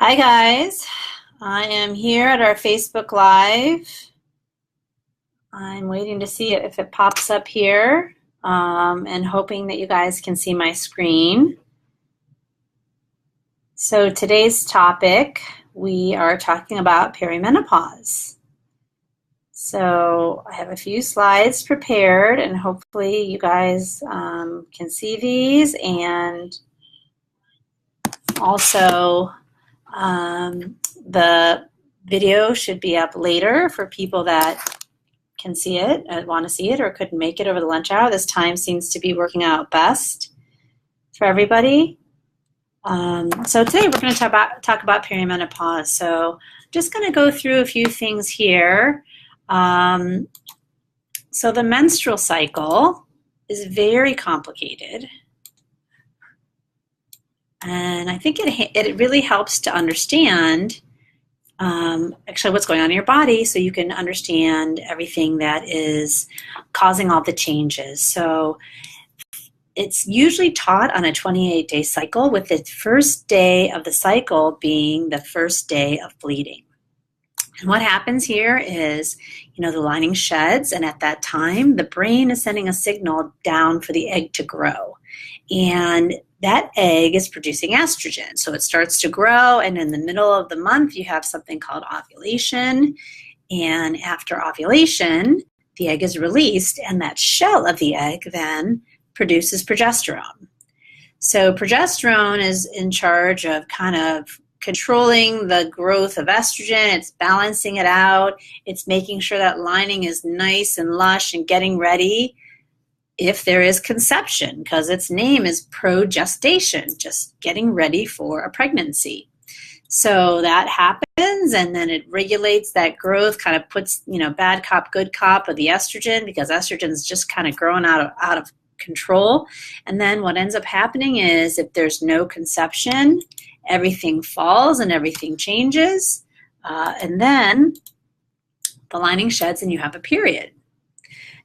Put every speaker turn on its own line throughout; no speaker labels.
Hi guys, I am here at our Facebook Live. I'm waiting to see if it pops up here and hoping that you guys can see my screen. So today's topic, we are talking about perimenopause. So I have a few slides prepared and hopefully you guys can see these, and also the video should be up later for people that can see it, want to see it, or couldn't make it over the lunch hour. This time seems to be working out best for everybody. So today we're going to talk about perimenopause. So just going to go through a few things here. So the menstrual cycle is very complicated. And I think it really helps to understand actually what's going on in your body so you can understand everything that is causing all the changes. So it's usually taught on a 28-day cycle, with the first day of the cycle being the first day of bleeding. And what happens here is, the lining sheds, and at that time, the brain is sending a signal down for the egg to grow. And that egg is producing estrogen. So it starts to grow, and in the middle of the month, you have something called ovulation. And after ovulation, the egg is released, and that shell of the egg then produces progesterone. So progesterone is in charge of kind of controlling the growth of estrogen. It's balancing it out. It's making sure that lining is nice and lush and getting ready if there is conception, because its name is progestation, just getting ready for a pregnancy. So that happens, and then it regulates that growth, kind of puts, bad cop, good cop of the estrogen, because estrogen is just kind of growing out of control. And then what ends up happening is, if there's no conception, everything falls and everything changes. And then the lining sheds and you have a period.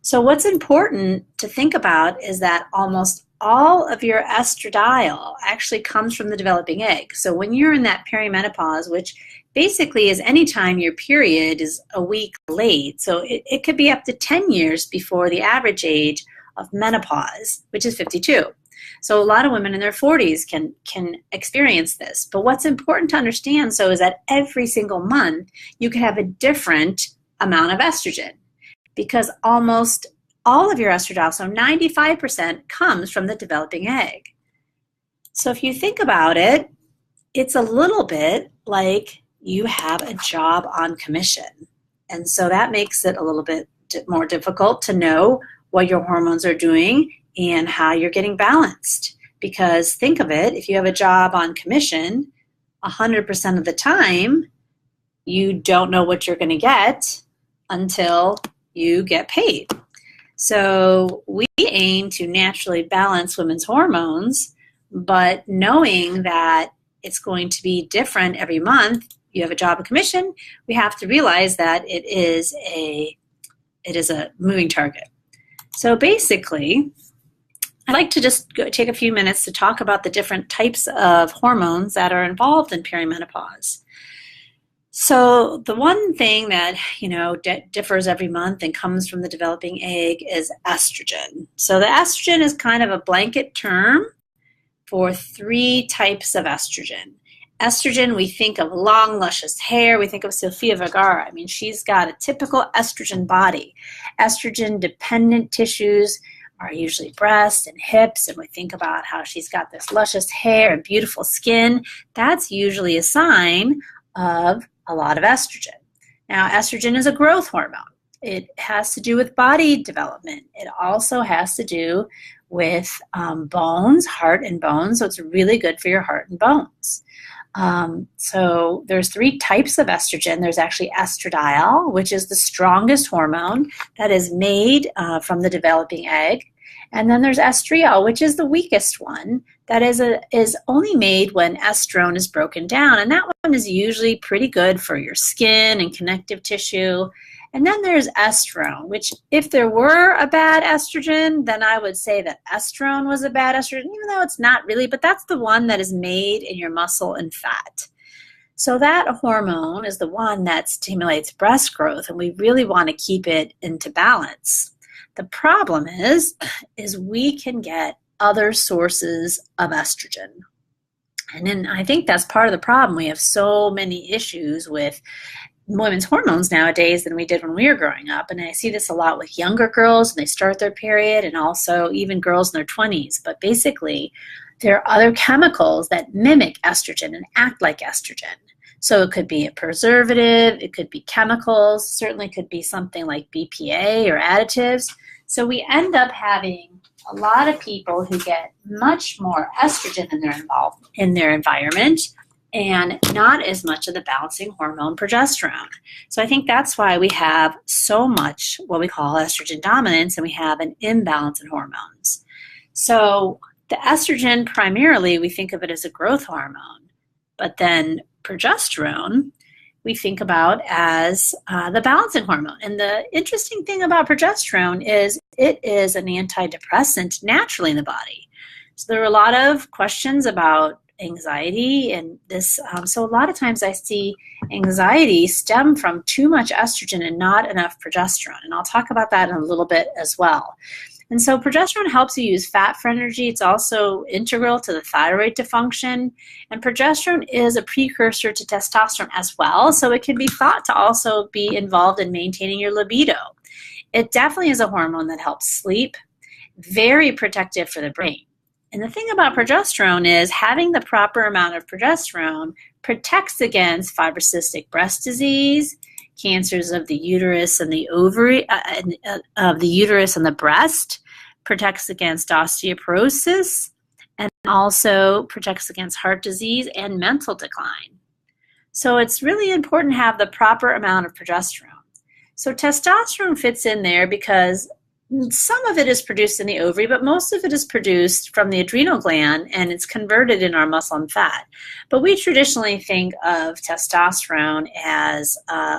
So what's important to think about is that almost all of your estradiol actually comes from the developing egg. So when you're in that perimenopause, which basically is any time your period is a week late, so it could be up to 10 years before the average age of menopause, which is 52. So a lot of women in their 40s can experience this. But what's important to understand is that every single month you can have a different amount of estrogen, because almost all of your estradiol, so 95%, comes from the developing egg. So if you think about it, it's a little bit like you have a job on commission. And so that makes it a little bit more difficult to know what your hormones are doing and how you're getting balanced. Because think of it, if you have a job on commission, 100% of the time, you don't know what you're going to get until you get paid. So we aim to naturally balance women's hormones, but knowing that it's going to be different every month, you have a job of commission, we have to realize that it is a moving target. So basically, I'd like to just take a few minutes to talk about the different types of hormones that are involved in perimenopause. So the one thing that, differs every month and comes from the developing egg is estrogen. So the estrogen is kind of a blanket term for three types of estrogen. Estrogen, we think of long, luscious hair. We think of Sofia Vergara. I mean, she's got a typical estrogen body. Estrogen-dependent tissues are usually breasts and hips, and we think about how she's got this luscious hair and beautiful skin. That's usually a sign of a lot of estrogen. Now, estrogen is a growth hormone. It has to do with body development. It also has to do with bones, heart and bones, so it's really good for your heart and bones. So there's three types of estrogen. There's actually estradiol, which is the strongest hormone that is made from the developing egg. And then there's estriol, which is the weakest one, that is only made when estrone is broken down. And that one is usually pretty good for your skin and connective tissue. And then there's estrone, which if there were a bad estrogen, then I would say that estrone was a bad estrogen, even though it's not really, but that's the one that is made in your muscle and fat. So that hormone is the one that stimulates breast growth, and we really want to keep it into balance. The problem is we can get other sources of estrogen. And then I think that's part of the problem. We have so many issues with women's hormones nowadays than we did when we were growing up. And I see this a lot with younger girls when they start their period, and also even girls in their 20s. But basically, there are other chemicals that mimic estrogen and act like estrogen. So it could be a preservative, it could be chemicals, certainly could be something like BPA or additives. So we end up having a lot of people who get much more estrogen in their environment, and not as much of the balancing hormone progesterone. So I think that's why we have so much what we call estrogen dominance, and we have an imbalance in hormones. So the estrogen, primarily, we think of it as a growth hormone, but then progesterone, we think about as the balancing hormone. And the interesting thing about progesterone is it is an antidepressant naturally in the body. So there are a lot of questions about anxiety and this. So a lot of times I see anxiety stem from too much estrogen and not enough progesterone. And I'll talk about that in a little bit as well. And so progesterone helps you use fat for energy. It's also integral to the thyroid to function. And progesterone is a precursor to testosterone as well. So it can be thought to also be involved in maintaining your libido. It definitely is a hormone that helps sleep, very protective for the brain. And the thing about progesterone is having the proper amount of progesterone protects against fibrocystic breast disease, cancers of the uterus and the ovary, of the uterus and the breast, protects against osteoporosis, and also protects against heart disease and mental decline. So it's really important to have the proper amount of progesterone. So testosterone fits in there because some of it is produced in the ovary, but most of it is produced from the adrenal gland, and it's converted in our muscle and fat. But we traditionally think of testosterone as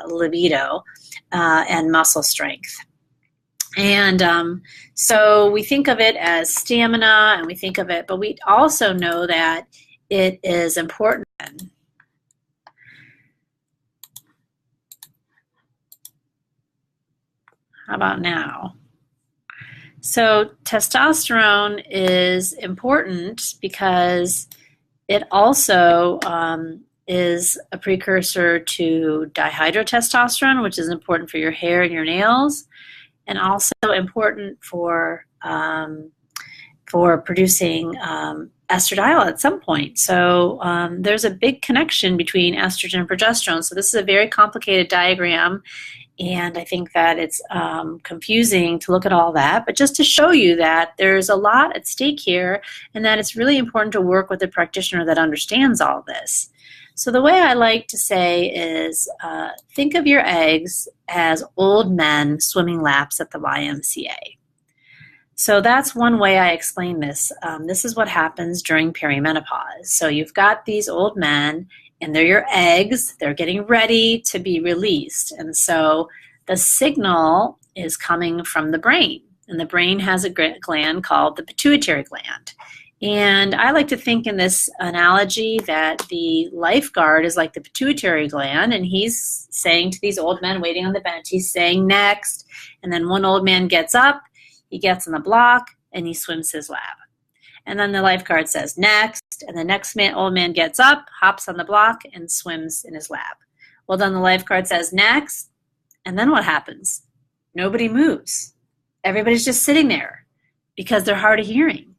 libido and muscle strength. And so we think of it as stamina, and we think of it, but we also know that it is important. How about now? So testosterone is important because it also is a precursor to dihydrotestosterone, which is important for your hair and your nails, and also important for producing estradiol at some point. So there's a big connection between estrogen and progesterone. So this is a very complicated diagram, and I think that it's confusing to look at all that, but just to show you that there's a lot at stake here, and that it's really important to work with a practitioner that understands all this. So the way I like to say is think of your eggs as old men swimming laps at the YMCA. So that's one way I explain this. This is what happens during perimenopause. So you've got these old men, and they're your eggs. They're getting ready to be released. And so the signal is coming from the brain. And the brain has a gland called the pituitary gland. And I like to think in this analogy that the lifeguard is like the pituitary gland, and he's saying to these old men waiting on the bench, he's saying next. And then one old man gets up, he gets on the block, and he swims his lap. And then the lifeguard says next, and the next old man gets up, hops on the block, and swims in his lap. Well, then the lifeguard says next, and then what happens? Nobody moves. Everybody's just sitting there because they're hard of hearing.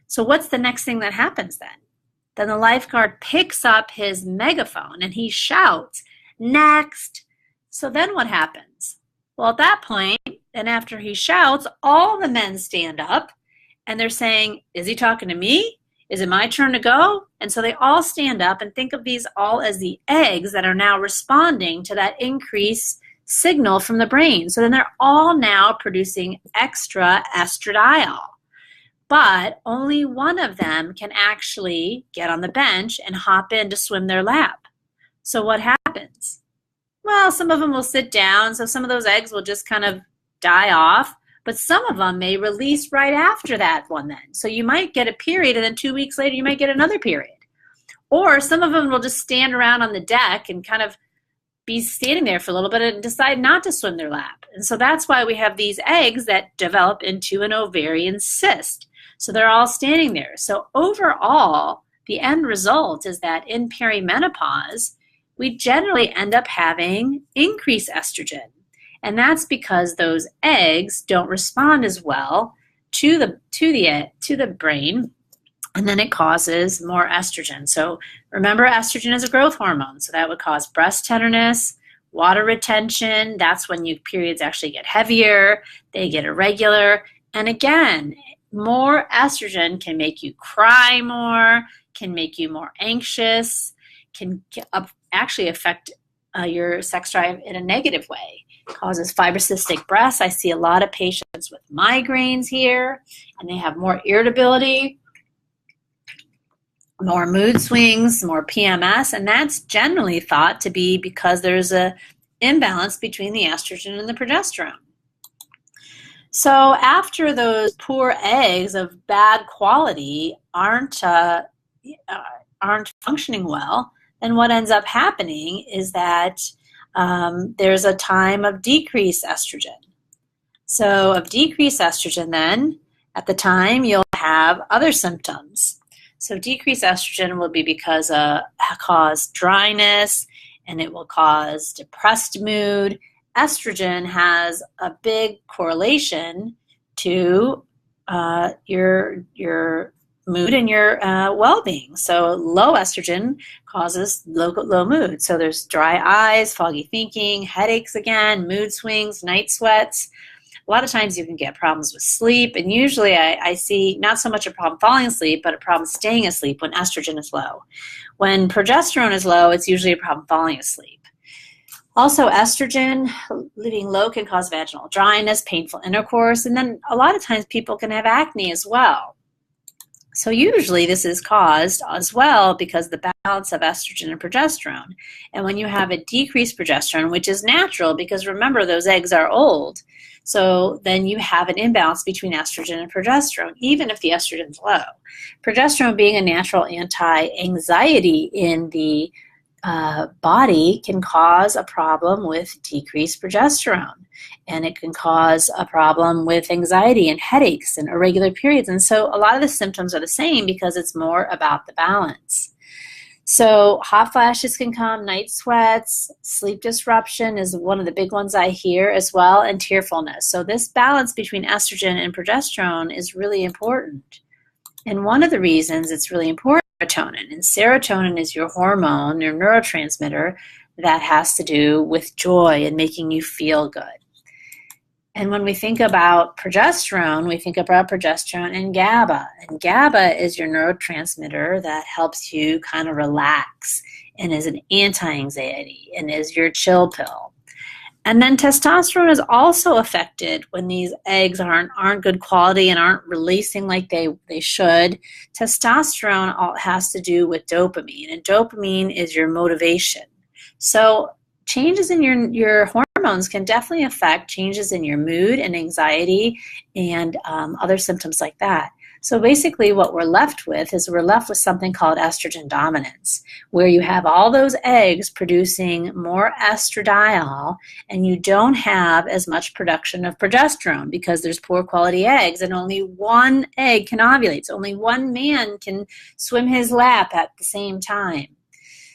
So what's the next thing that happens then? Then the lifeguard picks up his megaphone and he shouts, next. So then what happens? Well, at that point, and after he shouts, all the men stand up and they're saying, is he talking to me? Is it my turn to go? And so they all stand up and think of these all as the eggs that are now responding to that increased signal from the brain. So then they're all now producing extra estradiol. But only one of them can actually get on the bench and hop in to swim their lap. So what happens? Well, some of them will sit down, so some of those eggs will just kind of die off, but some of them may release right after that one then. So you might get a period, and then 2 weeks later you might get another period. Or some of them will just stand around on the deck and kind of be standing there for a little bit and decide not to swim their lap. And so that's why we have these eggs that develop into an ovarian cyst. So they're all standing there. So overall, the end result is that in perimenopause, we generally end up having increased estrogen. And that's because those eggs don't respond as well to the brain, and then it causes more estrogen. So remember, estrogen is a growth hormone, so that would cause breast tenderness, water retention. That's when your periods actually get heavier, they get irregular. And again, more estrogen can make you cry more, can make you more anxious, can actually affect your sex drive in a negative way. It causes fibrocystic breasts. I see a lot of patients with migraines here, and they have more irritability, more mood swings, more PMS, and that's generally thought to be because there's an imbalance between the estrogen and the progesterone. So after those poor eggs of bad quality aren't functioning well, then what ends up happening is that there's a time of decreased estrogen. So of decreased estrogen then, at the time, you'll have other symptoms. So decreased estrogen will be because cause dryness, and it will cause depressed mood. Estrogen has a big correlation to your mood and your well-being. So low estrogen causes low mood. So there's dry eyes, foggy thinking, headaches again, mood swings, night sweats. A lot of times you can get problems with sleep, and usually I see not so much a problem falling asleep, but a problem staying asleep when estrogen is low. When progesterone is low, it's usually a problem falling asleep. Also, estrogen being low can cause vaginal dryness, painful intercourse, and then a lot of times people can have acne as well. So usually this is caused as well because the balance of estrogen and progesterone. And when you have a decreased progesterone, which is natural because remember those eggs are old, so then you have an imbalance between estrogen and progesterone, even if the estrogen is low. Progesterone being a natural anti-anxiety in the body can cause a problem with decreased progesterone, and it can cause a problem with anxiety and headaches and irregular periods. And so a lot of the symptoms are the same because it's more about the balance. So hot flashes can come, night sweats, sleep disruption is one of the big ones I hear as well, and tearfulness. So this balance between estrogen and progesterone is really important. And one of the reasons it's really important is serotonin. And serotonin is your hormone, your neurotransmitter that has to do with joy and making you feel good. And when we think about progesterone, we think about progesterone and GABA. And GABA is your neurotransmitter that helps you kind of relax and is an anti-anxiety and is your chill pill. And then testosterone is also affected when these eggs aren't good quality and aren't releasing like they should. Testosterone has to do with dopamine, and dopamine is your motivation. So changes in your hormones can definitely affect changes in your mood and anxiety and other symptoms like that. So basically what we're left with is something called estrogen dominance, where you have all those eggs producing more estradiol and you don't have as much production of progesterone because there's poor quality eggs and only one egg can ovulate. So only one man can swim his lap at the same time.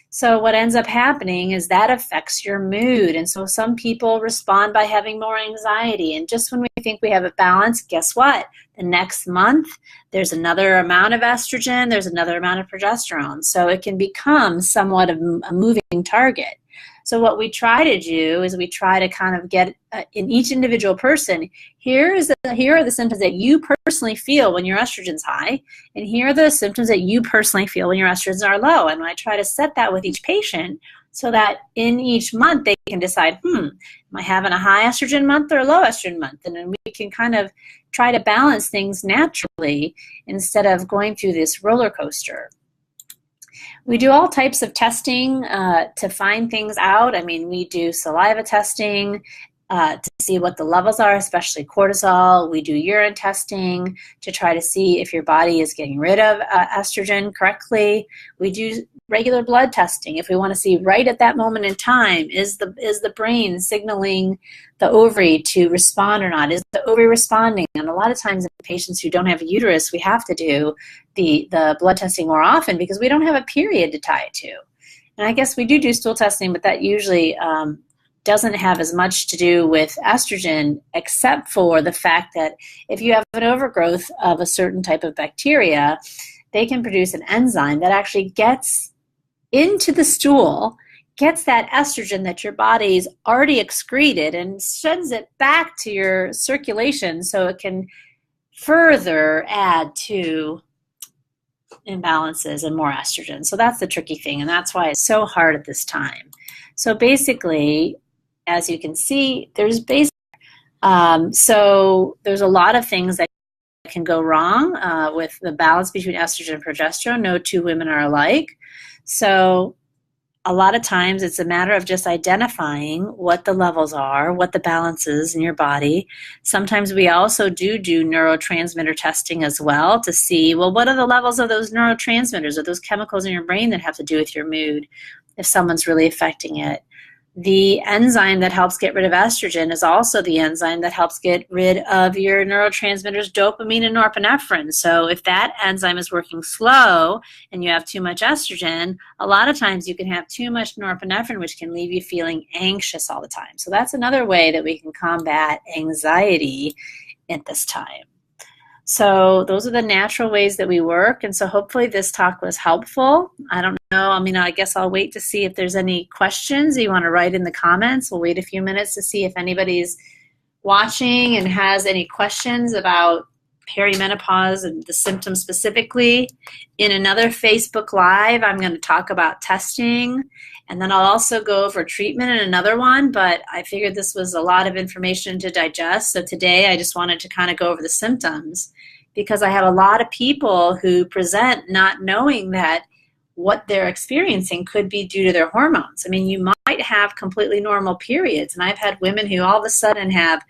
So what ends up happening is that affects your mood. And so some people respond by having more anxiety. And just when we think we have a balance, guess what? The next month, there's another amount of estrogen, there's another amount of progesterone. So it can become somewhat of a moving target. So what we try to do is we try to kind of get in each individual person, here are the symptoms that you personally feel when your estrogen's high, and here are the symptoms that you personally feel when your estrogens are low. And I try to set that with each patient so that in each month they can decide, am I having a high estrogen month or a low estrogen month? And then we can kind of try to balance things naturally instead of going through this roller coaster. We do all types of testing to find things out. I mean, we do saliva testing to see what the levels are, especially cortisol. We do urine testing to try to see if your body is getting rid of estrogen correctly. We do regular blood testing if we want to see right at that moment in time, is the brain signaling the ovary to respond or not? Is the ovary responding? And a lot of times in patients who don't have a uterus, we have to do the blood testing more often because we don't have a period to tie it to. And I guess we do stool testing, but that usually doesn't have as much to do with estrogen, except for the fact that if you have an overgrowth of a certain type of bacteria, they can produce an enzyme that actually gets into the stool, gets that estrogen that your body's already excreted and sends it back to your circulation so it can further add to imbalances and more estrogen. So that's the tricky thing, and that's why it's so hard at this time. So basically, as you can see, there's so there's a lot of things that can go wrong with the balance between estrogen and progesterone. No two women are alike. So a lot of times it's a matter of just identifying what the levels are, what the balance is in your body. Sometimes we also do neurotransmitter testing as well to see, well, what are the levels of those neurotransmitters or those chemicals in your brain that have to do with your mood if someone's really affecting it. The enzyme that helps get rid of estrogen is also the enzyme that helps get rid of your neurotransmitters dopamine and norepinephrine. So if that enzyme is working slow and you have too much estrogen, a lot of times you can have too much norepinephrine, which can leave you feeling anxious all the time. So that's another way that we can combat anxiety at this time. So those are the natural ways that we work, and so hopefully this talk was helpful. I don't know, I guess I'll wait to see if there's any questions you want to write in the comments. We'll wait a few minutes to see if anybody's watching and has any questions about perimenopause and the symptoms specifically. In another Facebook Live, I'm going to talk about testing, and then I'll also go over treatment in another one, but I figured this was a lot of information to digest, so today I just wanted to kind of go over the symptoms because I have a lot of people who present not knowing that what they're experiencing could be due to their hormones. I mean, you might have completely normal periods, and I've had women who all of a sudden have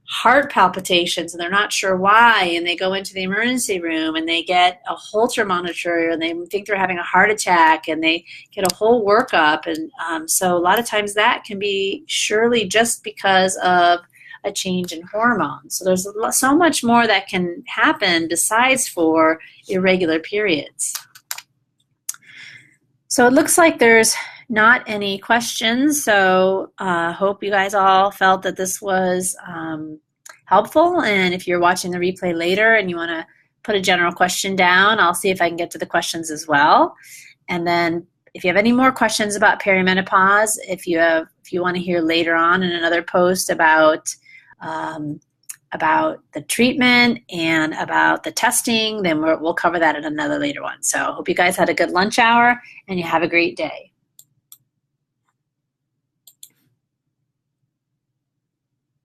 heart palpitations and they're not sure why, and they go into the emergency room and they get a Holter monitor and they think they're having a heart attack and they get a whole workup, and so a lot of times that can be surely just because of a change in hormones. So there's so much more that can happen besides for irregular periods. So it looks like there's not any questions, so hope you guys all felt that this was helpful, and if you're watching the replay later and you want to put a general question down, I'll see if I can get to the questions as well. And then if you have any more questions about perimenopause, if you want to hear later on in another post about the treatment and about the testing, then we'll cover that in another later one. So I hope you guys had a good lunch hour and you have a great day.